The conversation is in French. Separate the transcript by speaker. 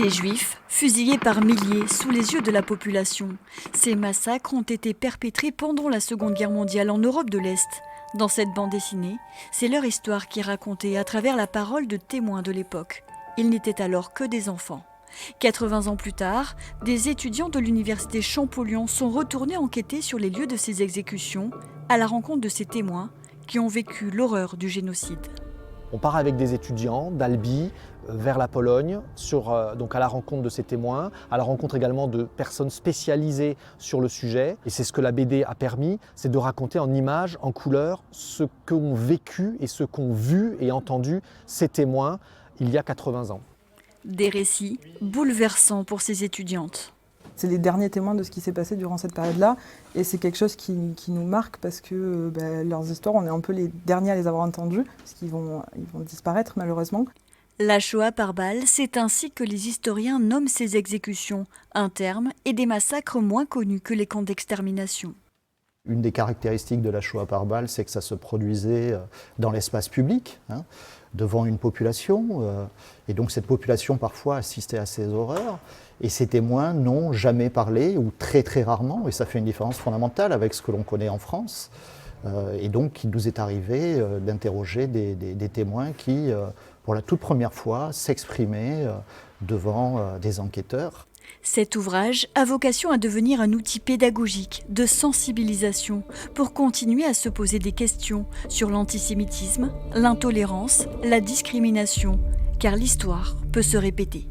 Speaker 1: Des Juifs, fusillés par milliers sous les yeux de la population. Ces massacres ont été perpétrés pendant la Seconde Guerre mondiale en Europe de l'Est. Dans cette bande dessinée, c'est leur histoire qui est racontée à travers la parole de témoins de l'époque. Ils n'étaient alors que des enfants. 80 ans plus tard, des étudiants de l'université Champollion sont retournés enquêter sur les lieux de ces exécutions, à la rencontre de ces témoins qui ont vécu l'horreur du génocide.
Speaker 2: On part avec des étudiants d'Albi vers la Pologne, donc à la rencontre de ces témoins, à la rencontre également de personnes spécialisées sur le sujet. Et c'est ce que la BD a permis, c'est de raconter en images, en couleurs, ce qu'ont vécu et ce qu'ont vu et entendu ces témoins il y a 80 ans.
Speaker 1: Des récits bouleversants pour ces étudiantes.
Speaker 3: C'est les derniers témoins de ce qui s'est passé durant cette période-là. Et c'est quelque chose qui nous marque parce que leurs histoires, on est un peu les derniers à les avoir entendues, parce qu'ils vont disparaître malheureusement.
Speaker 1: La Shoah par balle, c'est ainsi que les historiens nomment ces exécutions, un terme et des massacres moins connus que les camps d'extermination.
Speaker 4: Une des caractéristiques de la Shoah par balle, c'est que ça se produisait dans l'espace public, devant une population. Et donc cette population parfois assistait à ces horreurs. Et ces témoins n'ont jamais parlé, ou très très rarement, et ça fait une différence fondamentale avec ce que l'on connaît en France. Et donc il nous est arrivé d'interroger des témoins qui, pour la toute première fois, s'exprimaient devant des enquêteurs.
Speaker 1: Cet ouvrage a vocation à devenir un outil pédagogique de sensibilisation pour continuer à se poser des questions sur l'antisémitisme, l'intolérance, la discrimination, car l'histoire peut se répéter.